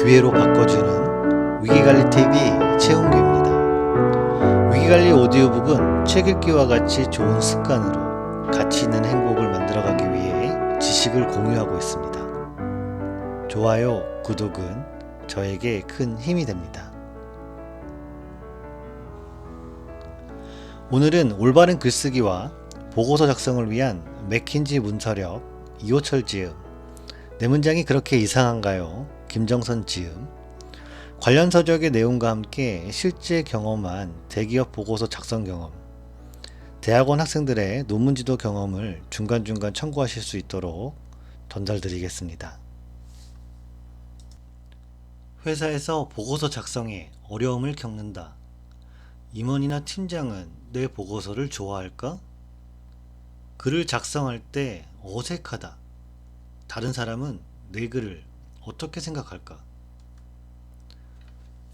기회로 바꿔주는 위기관리TV 최홍규입니다. 위기관리 오디오북은 책 읽기와 같이 좋은 습관으로 가치 있는 행복을 만들어가기 위해 지식을 공유하고 있습니다. 좋아요, 구독은 저에게 큰 힘이 됩니다. 오늘은 올바른 글쓰기와 보고서 작성을 위한 맥킨지 문서력 이호철 지음, 내 문장이 그렇게 이상한가요? 김정선 지음, 관련 서적의 내용과 함께 실제 경험한 대기업 보고서 작성 경험, 대학원 학생들의 논문 지도 경험을 중간중간 참고하실 수 있도록 전달드리겠습니다. 회사에서 보고서 작성에 어려움을 겪는다. 임원이나 팀장은 내 보고서를 좋아할까? 글을 작성할 때 어색하다. 다른 사람은 내 글을 어떻게 생각할까?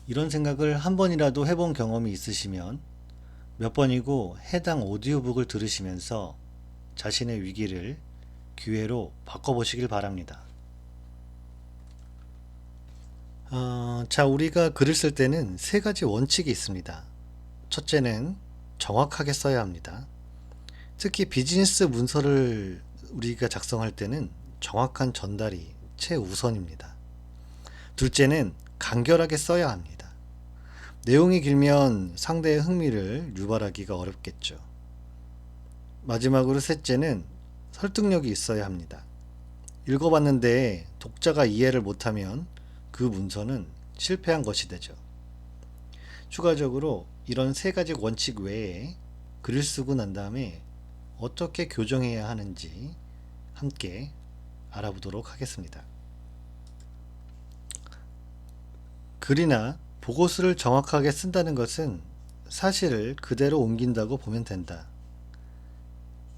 이런 생각을 한 번이라도 해본 경험이 있으시면 몇 번이고 해당 오디오북을 들으시면서 자신의 위기를 기회로 바꿔보시길 바랍니다. 우리가 글을 쓸 때는 세 가지 원칙이 있습니다. 첫째는 정확하게 써야 합니다. 특히 비즈니스 문서를 우리가 작성할 때는 정확한 전달이 최우선입니다. 둘째는 간결하게 써야 합니다. 내용이 길면 상대의 흥미를 유발하기가 어렵겠죠. 마지막으로 셋째는 설득력이 있어야 합니다. 읽어봤는데 독자가 이해를 못하면 그 문서는 실패한 것이 되죠. 추가적으로 이런 세 가지 원칙 외에 글을 쓰고 난 다음에 어떻게 교정해야 하는지 함께 알아보도록 하겠습니다. 글이나 보고서를 정확하게 쓴다는 것은 사실을 그대로 옮긴다고 보면 된다.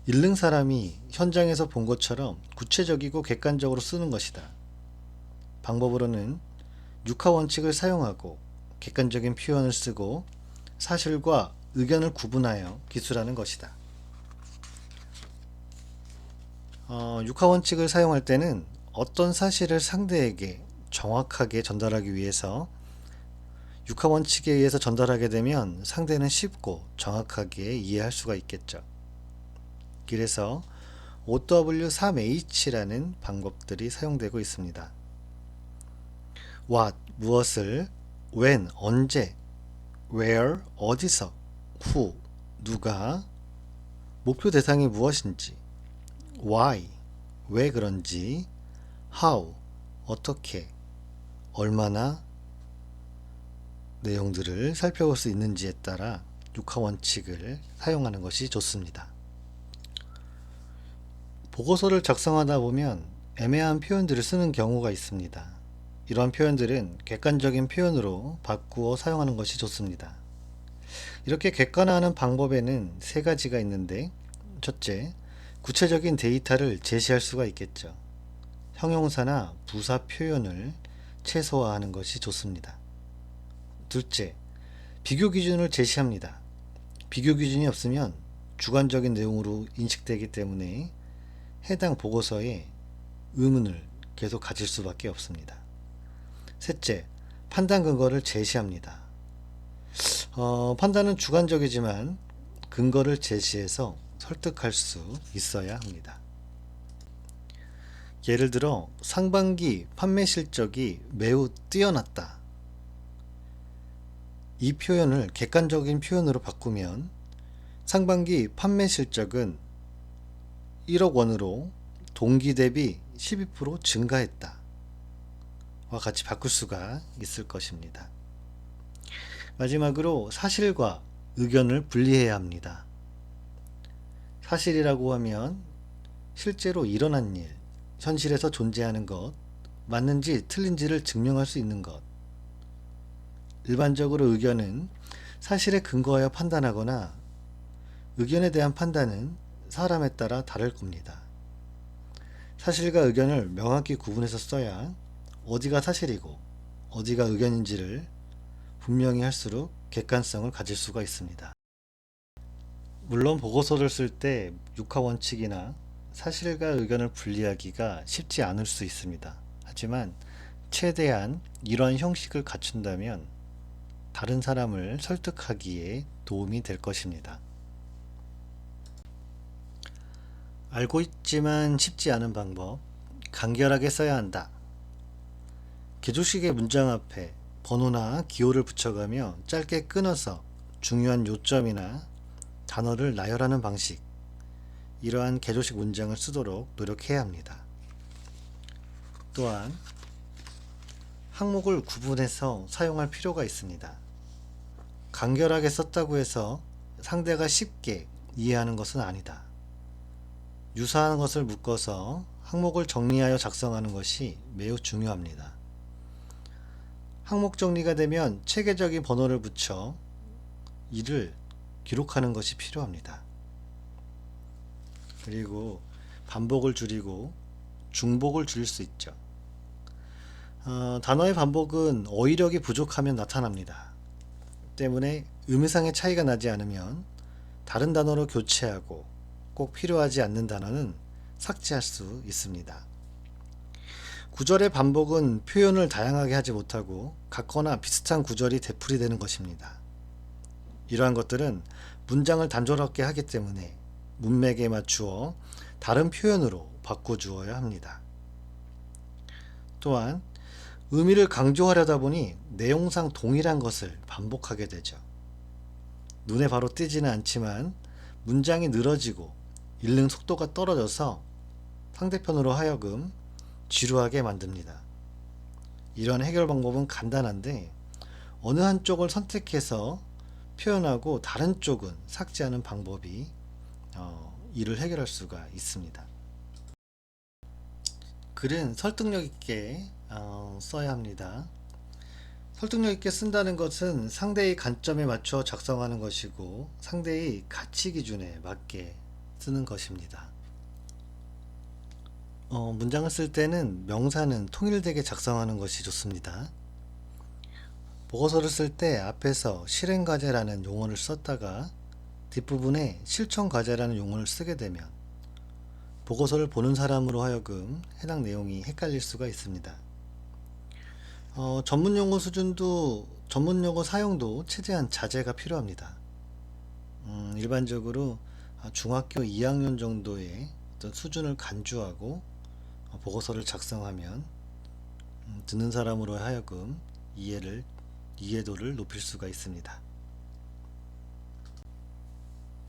읽는 사람이 현장에서 본 것처럼 구체적이고 객관적으로 쓰는 것이다. 방법으로는 육하 원칙을 사용하고 객관적인 표현을 쓰고 사실과 의견을 구분하여 기술하는 것이다. 육하 원칙을 사용할 때는 어떤 사실을 상대에게 정확하게 전달하기 위해서 육하 원칙에 의해서 전달하게 되면 상대는 쉽고 정확하게 이해할 수가 있겠죠. 그래서 OW3H라는 방법들이 사용되고 있습니다. What, 무엇을, When, 언제, Where, 어디서, Who, 누가, 목표 대상이 무엇인지, Why, 왜 그런지, How, 어떻게, 얼마나 내용들을 살펴볼 수 있는지에 따라 육하 원칙을 사용하는 것이 좋습니다. 보고서를 작성하다 보면 애매한 표현들을 쓰는 경우가 있습니다. 이러한 표현들은 객관적인 표현으로 바꾸어 사용하는 것이 좋습니다. 이렇게 객관화하는 방법에는 세 가지가 있는데, 첫째, 구체적인 데이터를 제시할 수가 있겠죠. 형용사나 부사 표현을 최소화하는 것이 좋습니다. 둘째, 비교 기준을 제시합니다. 비교 기준이 없으면 주관적인 내용으로 인식되기 때문에 해당 보고서에 의문을 계속 가질 수밖에 없습니다. 셋째, 판단 근거를 제시합니다. 판단은 주관적이지만 근거를 제시해서 설득할 수 있어야 합니다. 예를 들어 상반기 판매 실적이 매우 뛰어났다. 이 표현을 객관적인 표현으로 바꾸면 상반기 판매 실적은 1억 원으로 동기 대비 12% 증가했다. 와 같이 바꿀 수가 있을 것입니다. 마지막으로 사실과 의견을 분리해야 합니다. 사실이라고 하면 실제로 일어난 일, 현실에서 존재하는 것, 맞는지 틀린지를 증명할 수 있는 것. 일반적으로 의견은 사실에 근거하여 판단하거나 의견에 대한 판단은 사람에 따라 다를 겁니다. 사실과 의견을 명확히 구분해서 써야 어디가 사실이고 어디가 의견인지를 분명히 할수록 객관성을 가질 수가 있습니다. 물론 보고서를 쓸 때 육하 원칙이나 사실과 의견을 분리하기가 쉽지 않을 수 있습니다. 하지만 최대한 이러한 형식을 갖춘다면 다른 사람을 설득하기에 도움이 될 것입니다. 알고 있지만 쉽지 않은 방법, 간결하게 써야 한다. 개조식의 문장 앞에 번호나 기호를 붙여가며 짧게 끊어서 중요한 요점이나 단어를 나열하는 방식, 이러한 개조식 문장을 쓰도록 노력해야 합니다. 또한 항목을 구분해서 사용할 필요가 있습니다. 간결하게 썼다고 해서 상대가 쉽게 이해하는 것은 아니다. 유사한 것을 묶어서 항목을 정리하여 작성하는 것이 매우 중요합니다. 항목 정리가 되면 체계적인 번호를 붙여 이를 기록하는 것이 필요합니다. 그리고 반복을 줄이고 중복을 줄일 수 있죠. 단어의 반복은 어휘력이 부족하면 나타납니다. 때문에 의미상의 차이가 나지 않으면 다른 단어로 교체하고 꼭 필요하지 않는 단어는 삭제할 수 있습니다. 구절의 반복은 표현을 다양하게 하지 못하고 같거나 비슷한 구절이 되풀이되는 것입니다. 이러한 것들은 문장을 단조롭게 하기 때문에 문맥에 맞추어 다른 표현으로 바꿔주어야 합니다. 또한 의미를 강조하려다 보니 내용상 동일한 것을 반복하게 되죠. 눈에 바로 띄지는 않지만 문장이 늘어지고 읽는 속도가 떨어져서 상대편으로 하여금 지루하게 만듭니다. 이런 해결 방법은 간단한데 어느 한쪽을 선택해서 표현하고 다른 쪽은 삭제하는 방법이 이를 해결할 수가 있습니다. 글은 설득력 있게 써야 합니다. 설득력 있게 쓴다는 것은 상대의 관점에 맞춰 작성하는 것이고 상대의 가치 기준에 맞게 쓰는 것입니다. 문장을 쓸 때는 명사는 통일되게 작성하는 것이 좋습니다. 보고서를 쓸 때 앞에서 실행과제라는 용어를 썼다가 뒷부분에 실천과제라는 용어를 쓰게 되면 보고서를 보는 사람으로 하여금 해당 내용이 헷갈릴 수가 있습니다. 전문용어 수준도 전문용어 사용도 최대한 자제가 필요합니다. 일반적으로 중학교 2학년 정도의 어떤 수준을 간주하고 보고서를 작성하면 듣는 사람으로 하여금 이해도를 높일 수가 있습니다.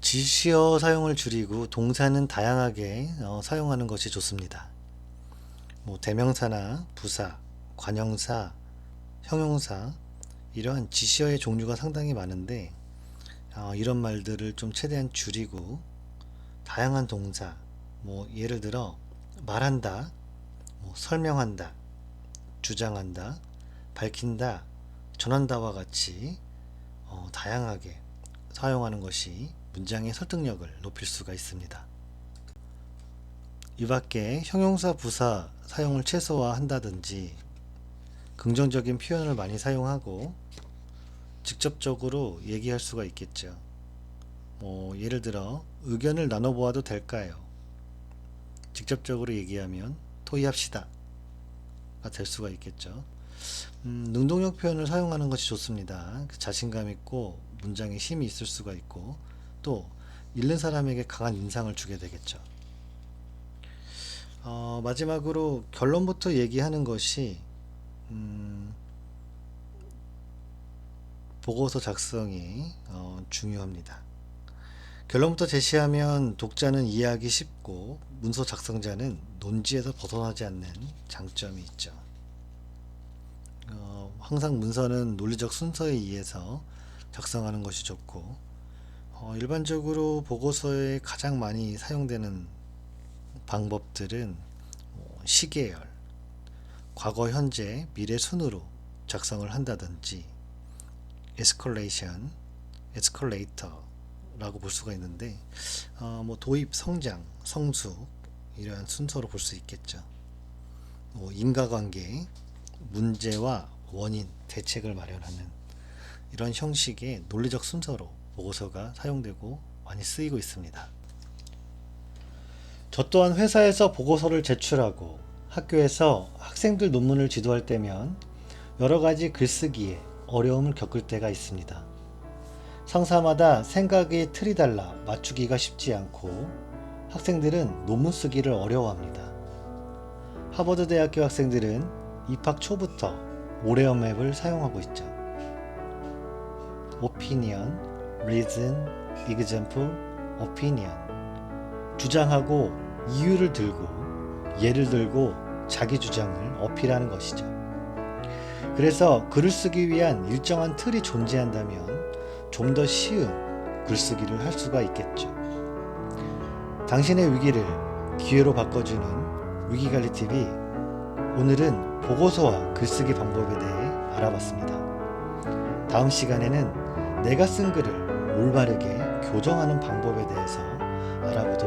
지시어 사용을 줄이고 동사는 다양하게 사용하는 것이 좋습니다. 대명사나 부사, 관형사, 형용사 이러한 지시어의 종류가 상당히 많은데 이런 말들을 좀 최대한 줄이고 다양한 동사, 예를 들어 말한다, 설명한다, 주장한다, 밝힌다, 전한다와 같이 다양하게 사용하는 것이 문장의 설득력을 높일 수가 있습니다. 이 밖에 형용사, 부사 사용을 최소화한다든지 긍정적인 표현을 많이 사용하고 직접적으로 얘기할 수가 있겠죠. 예를 들어 의견을 나눠보아도 될까요? 직접적으로 얘기하면 토의합시다 가 될 수가 있겠죠. 능동적 표현을 사용하는 것이 좋습니다. 자신감 있고 문장에 힘이 있을 수가 있고 또 읽는 사람에게 강한 인상을 주게 되겠죠. 마지막으로 결론부터 얘기하는 것이 보고서 작성이 중요합니다. 결론부터 제시하면 독자는 이해하기 쉽고 문서 작성자는 논지에서 벗어나지 않는 장점이 있죠. 항상 문서는 논리적 순서에 의해서 작성하는 것이 좋고 일반적으로 보고서에 가장 많이 사용되는 방법들은 시계열, 과거, 현재, 미래 순으로 작성을 한다든지 에스컬레이션, 에스컬레이터라고 볼 수가 있는데 도입, 성장, 성숙 이러한 순서로 볼 수 있겠죠. 인과관계, 문제와 원인, 대책을 마련하는 이런 형식의 논리적 순서로 보고서가 사용되고 많이 쓰이고 있습니다. 저 또한 회사에서 보고서를 제출하고 학교에서 학생들 논문을 지도할 때면 여러 가지 글쓰기에 어려움을 겪을 때가 있습니다. 상사마다 생각의 틀이 달라 맞추기가 쉽지 않고 학생들은 논문 쓰기를 어려워합니다. 하버드 대학교 학생들은 입학 초부터 오레온 맵을 사용하고 있죠. opinion, reason, example, opinion. 주장하고 이유를 들고 예를 들고 자기 주장을 어필하는 것이죠. 그래서 글을 쓰기 위한 일정한 틀이 존재한다면 좀 더 쉬운 글쓰기를 할 수가 있겠죠. 당신의 위기를 기회로 바꿔주는 위기관리TV, 오늘은 보고서와 글쓰기 방법에 대해 알아봤습니다. 다음 시간에는 내가 쓴 글을 올바르게 교정하는 방법에 대해서 알아보도록